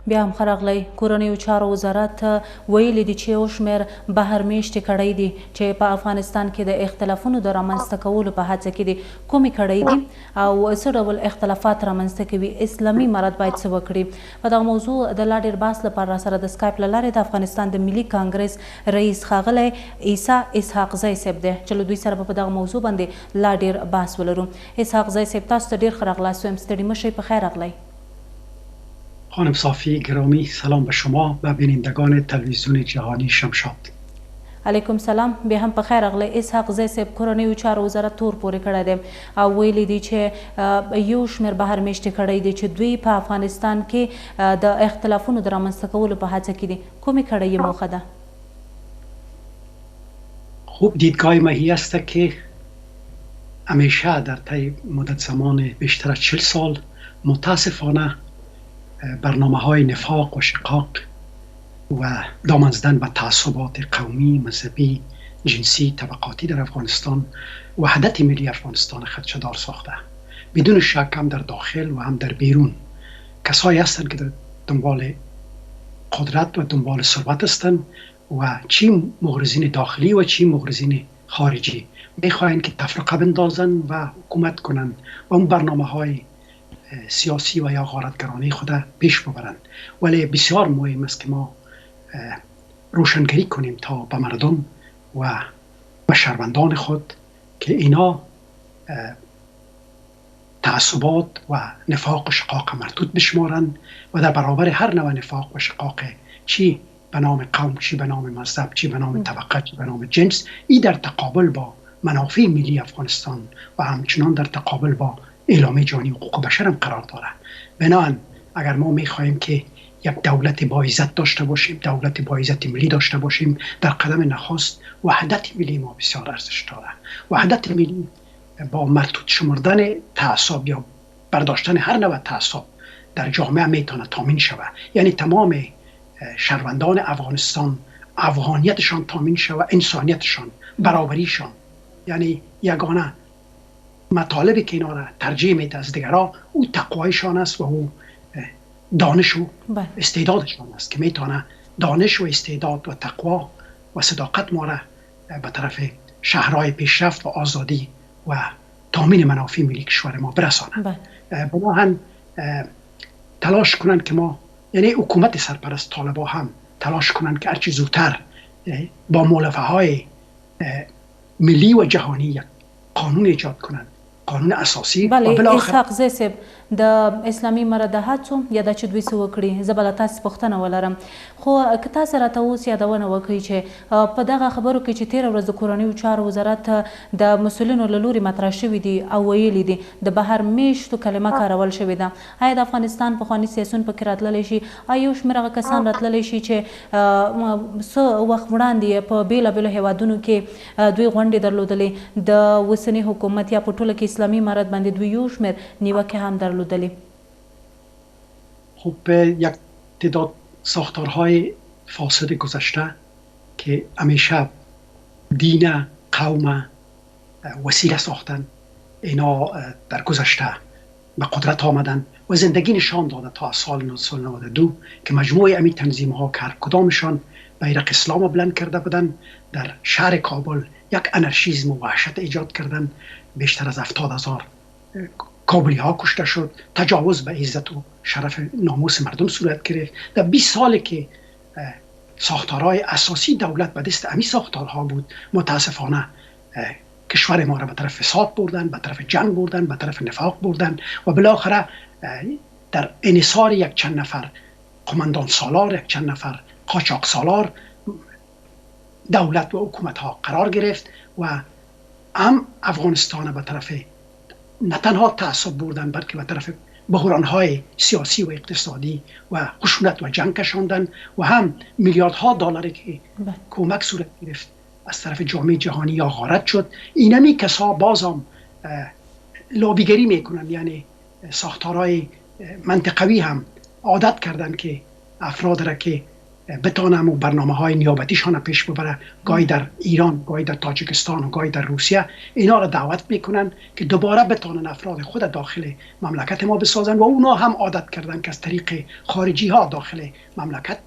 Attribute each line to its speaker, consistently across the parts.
Speaker 1: بیا هم خرغلی کورنیو چارو وزارت ویلي دي چې یو شمېر بهرمیشتې کړۍ دي چې په افغانستان کې د اختلافونو د رامنځته کولو په هڅه کې دي. کومې کړۍ دي او څه ډول اختلافات رامنځته کوي؟ اسلامي امارت باید څه وکړي؟ په دغه موضوع د لا ډېر بحث لپاره راسره د سکایپ له لارې د افغانستان د ملي کانګرس رئیس ښاغلی عیسی اسحاق زی صاحب دی چې له دوی سره به په دغه موضوع باندې لا ډېر بحث ولرو. اسحاق زی صاحب تاسو ته ډېر ښه راغلاست وایم، ستړي مه شئ، په خیر راغلی.
Speaker 2: خانم صافی گرامی، سلام به شما و بینندگان تلویزیون جهانی شمشاد.
Speaker 1: علیکم سلام، بیا هم په خیر راغلی. اسحاق زی صاحب کورنیو چارو وزارت تور پورې کړی دی او ویلي دي چې یو شمېر بهرمیشتې کړی دی چې دوی په افغانستان کې د اختلافونو د رامنځته کولو په هڅه کې دي. کومې کړۍ موخه ده؟
Speaker 2: خوب دیدگاه ماهی است که همیشه در طی مدت زمان بیشتر از 40 سال متاسفانه برنامه های نفاق و شقاق و دامن زدن به تعصبات قومی، مذهبی، جنسی، طبقاتی در افغانستان وحدت ملی افغانستان خدشه‌دار ساخته. بدون شک هم در داخل و هم در بیرون کسایی هستند که در دنبال قدرت و دنبال ثروت هستند و چی مغرضین داخلی و چی مغرضین خارجی میخواهند که تفرقه بندازن و حکومت کنند و اون برنامه های سیاسی و یا غارتگرانه خود پیش ببرند. ولی بسیار مهم است که ما روشنگری کنیم تا به مردم و به شهروندان خود که اینا تعصبات و نفاق و شقاق مردود بشمارند و در برابر هر نوع نفاق و شقاق، چی به نام قوم، چی به نام مذهب، چی به نام طبقه، چی به نام جنس، ای در تقابل با منافع ملی افغانستان و همچنان در تقابل با اعلامیه جهانی حقوق بشر هم قرار داره. بنابراین اگر ما میخواهیم که یک دولت با عزت داشته باشیم، دولت با عزت ملی داشته باشیم، در قدم نخست وحدت ملی ما بسیار ارزش داره. وحدت ملی با مربوط شمردن تعصب یا برداشتن هر نوع تعصب در جامعه میتونه تامین شود. یعنی تمام شهروندان افغانستان افغانیتشان تامین شود، انسانیتشان، برابریشان، یعنی یگانه مطالبی که اینا را ترجیح میده از دیگرها او تقوایشان است و او دانش و استعدادشان است که میتونه دانش و استعداد و تقوا و صداقت ما را به طرف شهرهای پیشرفت و آزادی و تامین منافع ملی کشور ما برسانند. بنابراین تلاش کنند که ما، یعنی حکومت سرپرست طالبان هم تلاش کنند که هرچی زودتر با مولفه های ملی و جهانی یک قانون ایجاد کنند، قانون اساسی.
Speaker 1: بله اسحاق زی صاحب، د اسلامي امارت د هڅو یا د چې دوی څه وکړي، زه به له تاسې پوښتنه ولرم، خو که تاسې راته اوس یادونه وکړئ چې په دغه خبرو کې چې تېره ورځ د کورنیو چارو وزارت د مسؤلینو له لوري مطرح شوي دي او ویلي دي د بهر میشتو کلمه کارول شوې ده، آیا د افغانستان پخواني سیاسیون پکې راتللی شي؟ آیا یو شمېر هغه کسان راتللی شي چې څه وخت وړاندې په بېلابېلو هیوادونو کې دوی غونډې درلودلې، د اوسني حکومت یا په ټوله کې اسلامي امارت باندې دوی یو شمېر نیوکې هم درلودلې؟
Speaker 2: خب یک تعداد ساختارهای فاسد گذشته که همیشه دین، قوم وسیله ساختن، اینا در گذشته به قدرت آمدن و زندگی نشان داده تا سال 1992 که مجموعه امی تنظیم ها که هر کدامشان بیرق اسلام بلند کرده بودن، در شهر کابل یک انارشیسم و وحشت ایجاد کردن. بیشتر از 70,000 کابلی ها کشته شد، تجاوز به عزت و شرف ناموس مردم صورت گرفت. در 20 سالی که ساختارهای اساسی دولت به دست امی ساختارها بود، متاسفانه کشور ما را به طرف فساد بردن، به طرف جنگ بردن، به طرف نفاق بردن و بالاخره در انحصار یک چند نفر قماندان سالار، یک چند نفر قاچاق سالار دولت و حکومت ها قرار گرفت و هم افغانستان به طرف نه تنها تعصب بردن بلکه به طرف بحران‌های سیاسی و اقتصادی و خشونت و جنگ کشاندن و هم میلیاردها دلاری که کمک صورت گرفت از طرف جامعه جهانی یا غارت شد. اینمی کسا بازم لابیگری میکنن، یعنی ساختارهای منطقوی هم عادت کردن که افراد را که بتانم و برنامه های نیابتیشان پیش ببره، گاهی در ایران، گاهی در تاجیکستان و گاهی در روسیه، اینا را دعوت میکنن که دوباره بتانن افراد خود داخل مملکت ما بسازن و اونا هم عادت کردن که از طریق خارجی ها داخل مملکت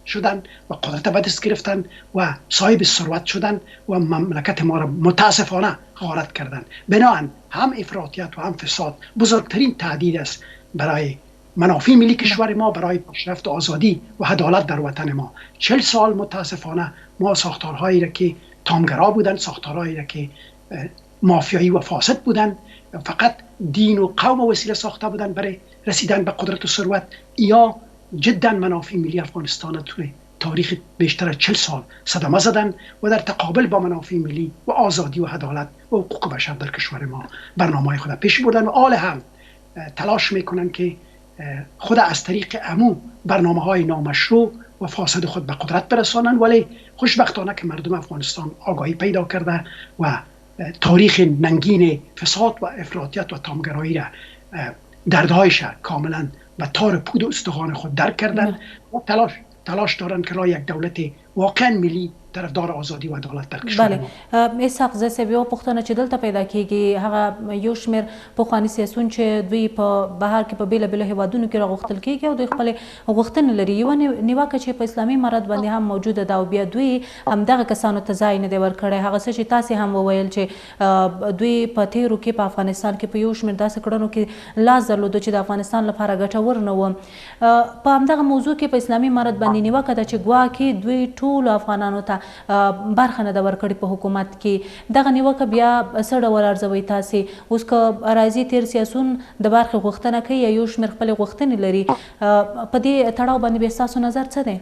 Speaker 2: شدن و قدرت به دست گرفتن و صاحب ثروت شدن و مملکت ما را متاسفانه غارت کردن. بنابراین هم افراطیت و هم فساد بزرگترین تهدید است برای منافع ملی کشور ما، برای پیشرفت و آزادی و عدالت در وطن ما. 40 سال متاسفانه ما ساختارهایی را که تامگرا بودن، ساختارهایی را که مافیایی و فاسد بودن، فقط دین و قوم وسیله ساخته بودن برای رسیدن به قدرت و ثروت، یا جدا منافع ملی افغانستان طول تاریخ بیشتر از 40 سال صدمه زدن و در تقابل با منافع ملی و آزادی و عدالت و حقوق بشر در کشور ما برنامه‌های خود پیش بردن و آل هم تلاش میکنن که خود از طریق امو برنامه‌های نامشروع و فاسد خود به قدرت برسانند. ولی خوشبختانه که مردم افغانستان آگاهی پیدا کرده و تاریخ ننگین فساد و افراطیت و تامگرایی را دردهایش کاملا به تار پود و استخوان خود درک کردن و تلاش دارن که راه یک دولت واقعا ملی طرفدار آزادی و عدالت در کشور ما.
Speaker 1: بله، اسحاق زه صاحب، یو پوښتنه چې دلته پیدا کیږي، هغه یو شمېر پخواني سیاسیون چې دوی په بهر کې په بیلابیلو هیوادونو کې راغوښتل کیږي او دوی خپلې غوښتنې لري. یوه نیوکه چې په اسلامي امارت باندې هم موجوده ده او بیا دوی همدغه کسانو ته ځای نه دی ورکړی، هغه څه چې تاسې هم وویل چې دوی په تیرو کې په افغانستان کې په یو شمېر داسې کړنو کې لاس درلوده چې د افغانستان لپاره ګټور نه و. په همدغه موضوع کې په اسلامي امارت باندې نیوکه ده چې ګواکې دوی ټولو افغانانو ته برخه نه ده ورکړې په حکومت کې. دغه نیوکه بیا څه ډول ارزوئ تاسې؟ اوس که راځي تیر سیاسون د برخې غوښتنه کوي یا یو شمېر خپلې غوښتنې لري، په دې تړاو باندې بیا ستاسو نظر څه دی؟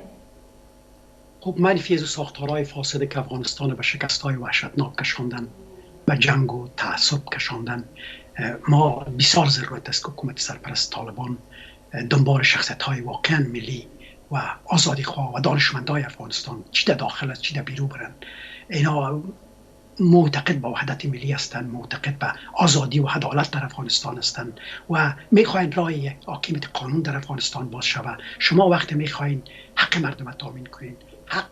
Speaker 2: خب منفی از ساختارهای فاسد که افغانستان به شکست‌های وحشتناک کشاندن، به جنگ و تعصب کشاندن، ما بسیار ضرورت است که حکومت سرپرست طالبان دنبال شخصیت‌های واقعا ملی و آزادی خواه و دانشمندای افغانستان، چی در داخل است چی در بیرون برن، اینا معتقد به وحدت ملی هستند، معتقد به آزادی و عدالت در افغانستان هستند و میخواین راه حاکمیت قانون در افغانستان باز شود. شما وقتی میخواین حق مردم تامین کنین، حق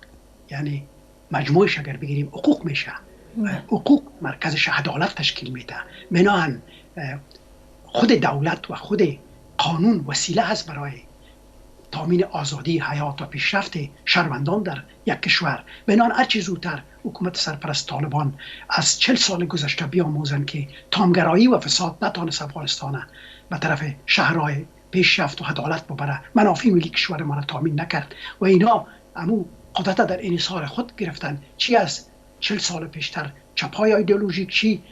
Speaker 2: یعنی مجموعش اگر بگیریم حقوق میشه، حقوق مرکزش عدالت تشکیل میده. منان خود دولت و خود قانون وسیله هست برای تامین آزادی، حیات و پیشرفت شهروندان در یک کشور. بنان هرچی زودتر حکومت سرپرست طالبان از 40 سال گذشته بیاموزند که تامگرایی و فساد نتانست افغانستان به طرف شهرهای پیشرفت و عدالت ببره، منافع ملی کشور ما را تامین نکرد و اینا امو قدرت در انحصار خود گرفتن. چی از 40 سال پیشتر چپای ایدئولوژیک، چی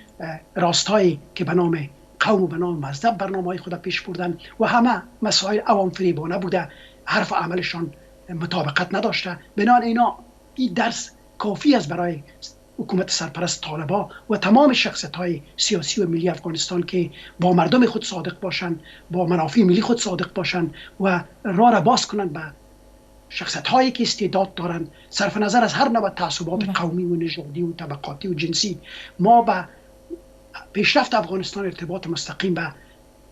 Speaker 2: راستایی که به نام قوم و به نام مذهب برنامه‌های خود پیش بردن و همه مسائل عوام فریبانه بوده، حرف و عملشان مطابقت نداشته. بنابراین اینا این درس کافی است برای حکومت سرپرست طالبان و تمام شخصیت‌های سیاسی و ملی افغانستان که با مردم خود صادق باشند، با منافع ملی خود صادق باشند و راه را باز کنند به شخصیت‌هایی که استعداد دارند، صرف نظر از هر نوع تعصبات قومی و نژادی و طبقاتی و جنسی. ما به پیشرفت افغانستان ارتباط مستقیم به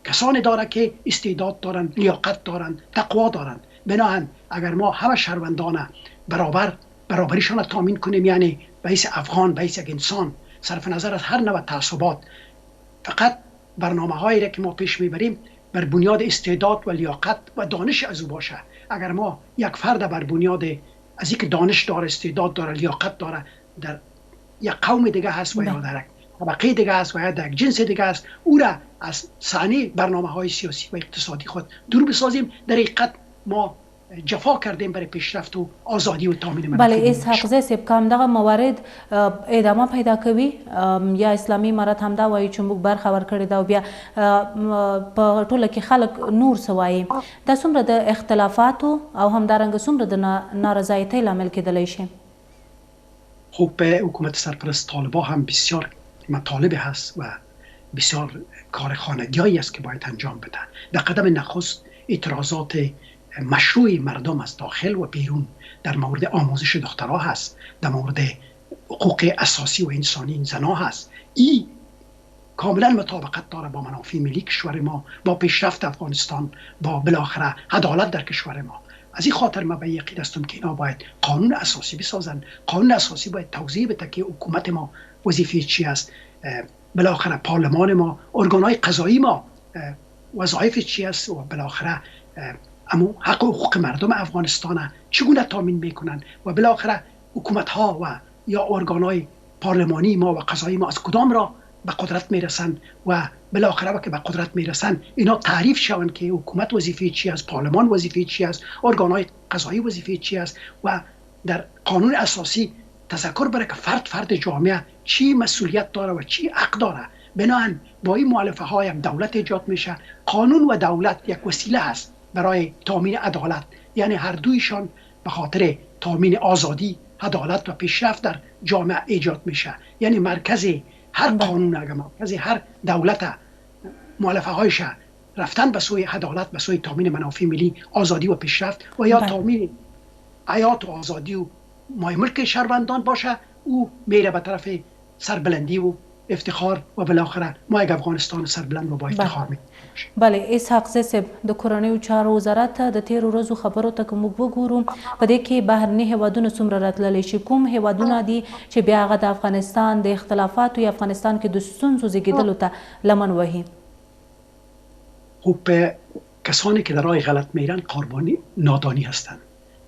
Speaker 2: کسانی داره که استعداد دارند، لیاقت دارند، تقوا دارند. بنابراین اگر ما همه شهروندان برابریشان را تامین کنیم، یعنی به حیث افغان، به حیث یک انسان، صرف نظر از هر نوع تعصبات، فقط برنامه‌هایی را که ما پیش میبریم بر بنیاد استعداد و لیاقت و دانش از او باشه. اگر ما یک فرد بر بنیاد از اینکه دانش داره، استعداد داره، لیاقت داره، در یک قوم دیگه هست و یا در طبقه دیگه است و یا در جنس دیگه است، او را از صحنه برنامه‌های سیاسی و اقتصادی خود دور بسازیم، در حقیقت ما جفا کردیم برای پیشرفت و آزادی و تامین منافع.
Speaker 1: بله، اسحاق زه صاحب، که همدغه موارد ادامه پیدا کوي یا اسلامي امارت همدا وایي چې موږ برخه ورکړې ده او بیا په ټوله کې خلک نور څه وایي، دا څومره د اختلافاتو او همدارنګه څومره د نارضایتۍ لامل کېدلی شي؟
Speaker 2: خب حکومت سرپرست طالبان هم بسیار مطالب هست و بسیار کار خانگیایی است که باید انجام بده. در قدم نخست اعتراضات مشروع مردم از داخل و بیرون در مورد آموزش دخترها هست، در مورد حقوق اساسی و انسانی زنها هست. این کاملا مطابقت داره با منافع ملی کشور ما، با پیشرفت افغانستان، با بالاخره عدالت در کشور ما. از این خاطر ما به یقین هستم که اینا باید قانون اساسی بسازن. قانون اساسی باید توضیح بده که حکومت ما وظیفه چی است، بالاخره پارلمان ما، ارگانهای قضایی ما وظایف چی است، و بالاخره اما حق و حقوق مردم افغانستان چگونه تامین میکنن، و بالاخره حکومت ها و یا ارگانهای پارلمانی ما و قضایی ما از کدام را به قدرت میرسن، و بالاخره وقتی به قدرت میرسن اینا تعریف شوند که حکومت وظیفه چی است، پارلمان وظیفه چی است، ارگانهای قضایی وظیفه چی است، و در قانون اساسی تذکر بره که فرد جامعه چی مسئولیت داره و چی حق داره. بنابراین با این مؤلفه های هم دولت ایجاد میشه. قانون و دولت یک وسیله است برای تامین عدالت، یعنی هر دویشان به خاطر تامین آزادی، عدالت و پیشرفت در جامعه ایجاد میشه. یعنی مرکز هر قانون، اگر مرکز هر دولت مؤلفه هایش رفتن به سوی عدالت، به سوی تامین منافع ملی، آزادی و پیشرفت، و یا تامین حیات و آزادی و مای ملک شهروندان باشه، او میره به طرف سربلندی و افتخار، و بالاخره ما یک افغانستان سربلند و با افتخار میکنیم.
Speaker 1: بله، اسحاق صاحب د کورنیو چارو وزارت د تیرو ورځو خبرو ته موږ وګورو، په دې کې بهرني هیوادونه څومره راتللی شي، کوم هیوادونه دي چې بیا هغه د افغانستان د اختلافاتو یا افغانستان کې د ستونزو زیږیدلو ته لمن وهي؟
Speaker 2: خب کسانی که در راه غلط میرن قربانی نادانی هستند.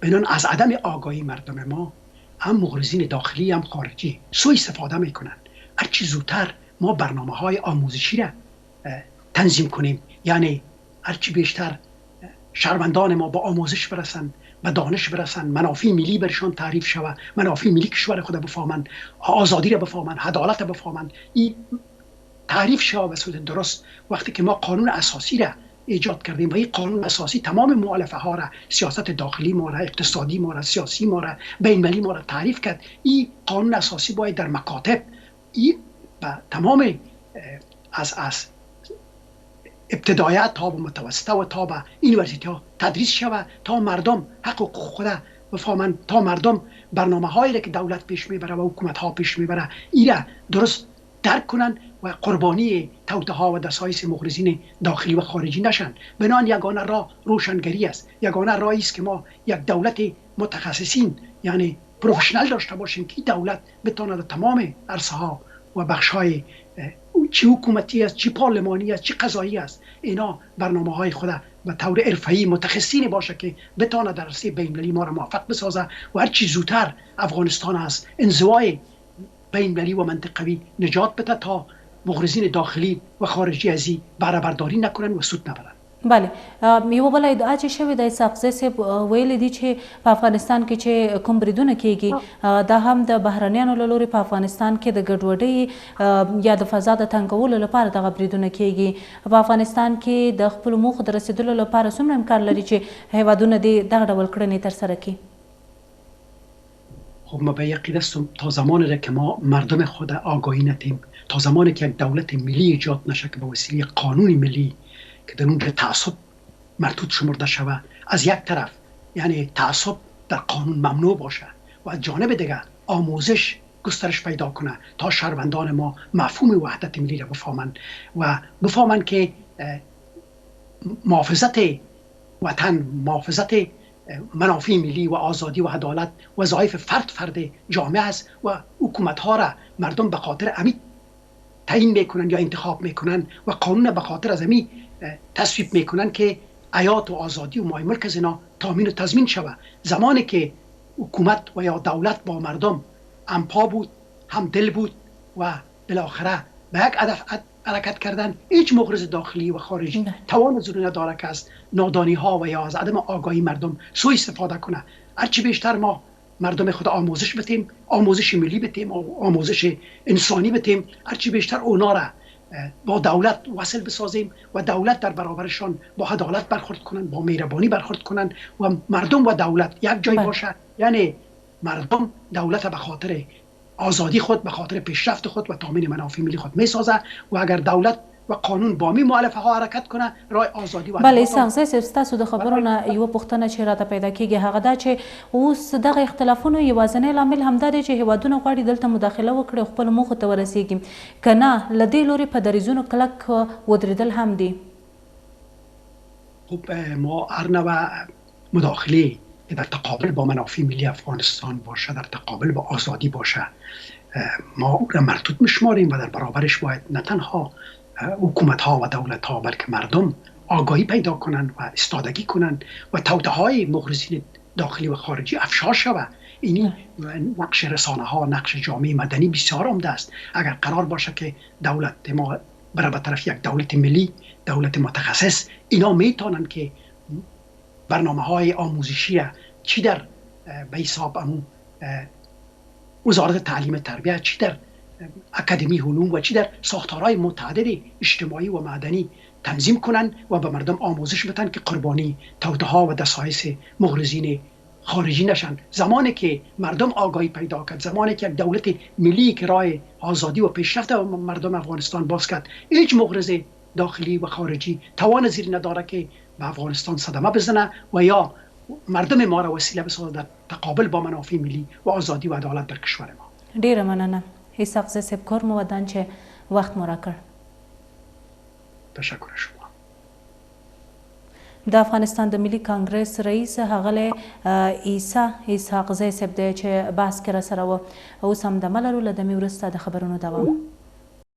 Speaker 2: بنان از عدم آگاهی مردم ما، هم مغرضین داخلی هم خارجی، سوء استفاده میکنن. هرچی زودتر ما برنامه های آموزشی را تنظیم کنیم، یعنی هرچی بیشتر شهروندان ما با آموزش برسن، به دانش برسن، منافع ملی برشان تعریف شود، منافع ملی کشور خود بفهمند، آزادی را بفهمند، عدالت را بفهمند، این تعریف شود به صورت درست. وقتی که ما قانون اساسی را ایجاد کردیم و این قانون اساسی تمام مؤلفه ها را، سیاست داخلی ما را، اقتصادی ما را، سیاسی ما را، بین المللی ما را تعریف کرد، این قانون اساسی باید در مکاتب این به تمام از ابتدایات تا به متوسطه و تا به یونیورسیتی ها تدریس شود، تا مردم حق و حقوق خود بفهمند، تا مردم برنامه هایی که دولت پیش میبره و حکومت ها پیش میبره این را درست درک کنند و قربانی توطئه ها و دسایس مغرضین داخلی و خارجی نشن. بنان یگانه راه روشنگری است. یگانه راهی است که ما یک دولت متخصصین، یعنی پروفشنال داشته باشیم که دولت بتواند تمام عرصه ها و بخش های چی حکومتی است، چی پارلمانی است، چی قضایی است، اینا برنامه های خود به طور حرفه‌ای متخصصین باشه که بتواند در عرصه بین‌المللی ما را موفق بسازه و هر چی زودتر افغانستان از انزوای بین‌المللی و منطقوی نجات بده تا مغرضین داخلی و خارجی از این بهره برداری نکنن و سود نبرن.
Speaker 1: بله، یوه بله ادعا چې شوې ده اسحاق صاحب ویلي دي چې په افغانستان کې چې کوم بریدونه کیږي دا هم د بهرنیانو له لورې په افغانستان کې د ګډوډۍ یا د فضا د تنګولو لپاره دغه بریدونه کیږي. په افغانستان کې د خپلو موخو د رسیدلو لپاره څومره امکان لري چې هیوادونه دې دغه ډول کړنې ترسره کړي؟
Speaker 2: خب ما به یقین هستم تا زمانی را که ما مردم خود آگاهی ندیم، تا زمانی که یک دولت ملی ایجاد نشه که به وسیله قانون ملی که در اونجا تعصب مرتود شمرده شود، از یک طرف یعنی تعصب در قانون ممنوع باشه و از جانب دیگر آموزش گسترش پیدا کنه تا شهروندان ما مفهوم وحدت ملی را بفهمند و بفهمند که محافظت وطن، محافظت منافع ملی و آزادی و عدالت وظایف فرد جامعه است و حکومت ها را مردم به خاطر امی تعیین میکنن یا انتخاب میکنن و قانون به خاطر از امی تصویب میکنن که حیات و آزادی و مای ملک از اینا تامین و تضمین شود. زمانی که حکومت و یا دولت با مردم هم پا بود، هم دل بود و بالاخره به یک هدف حرکت کردن، هیچ مغرض داخلی و خارجی توان زور نداره که از نادانی ها و یا از عدم آگاهی مردم سوء استفاده کنه. هرچی بیشتر ما مردم خود آموزش بدیم، آموزش ملی بدیم، آموزش انسانی بدیم، هرچی بیشتر اونا را با دولت وصل بسازیم و دولت در برابرشان با عدالت برخورد کنن، با مهربانی برخورد کنن و مردم و دولت یک جای باشه، یعنی مردم دولت به خاطر آزادی خود، به خاطر پیشرفت خود و تامین منافع ملی خود میسازه و اگر دولت و قانون با می مؤلفه ها حرکت کنه راه آزادی و
Speaker 1: بله اسحاق صاحب ستاسو د خبرو نه یوه پوښتنه چې راته پیدا کیږي هغه دا چې اوس دغه اختلافونو یوازینی لامل همدا دی چې هیوادونه غواړي دلته مداخله وکړي او خپلو موخو ته ورسیږي، که نه له دې لورې په دریځونو کلک ودرېدل هم دي؟
Speaker 2: خب ما هر نوع مداخله که در تقابل با منافع ملی افغانستان باشه، در تقابل با آزادی باشه، ما او را مردود میشماریم و در برابرش باید نه تنها حکومت ها و دولت ها بلکه مردم آگاهی پیدا کنند و استادگی کنند و توطئه های مغرضین داخلی و خارجی افشا شود. این نقش رسانه ها، نقش جامعه مدنی بسیار عمده است. اگر قرار باشه که دولت ما بره به طرف یک دولت ملی، دولت متخصص، اینا میتونن که برنامه های آموزشی چی در به حساب وزارت تعلیم تربیت، چی در اکادمی علوم و چی در ساختارهای متعدد اجتماعی و مدنی تنظیم کنن و به مردم آموزش بدن که قربانی توطئه ها و دسایس مغرضین خارجی نشن. زمانی که مردم آگاهی پیدا کرد، زمانی که یک دولت ملی که راه آزادی و پیشرفت مردم افغانستان باز کرد، هیچ مغرض داخلی و خارجی توان زیر نداره که به افغانستان صدمه بزنه و یا مردم ما را وسیله بسازه در تقابل با منافع ملی و آزادی و عدالت در کشور ما.
Speaker 1: ډیره مننه اسحاق زی صاحب، کور مو ودان چې وخت مو راکړ.
Speaker 2: تشکر شما.
Speaker 1: د افغانستان د ملي کانګرس رئیس ښاغلی عیسی اسحاق زی صاحب دی چې بحث کې راسره و. اوس هم دمه لرو، له دمې وروسته د خبرونو دوام.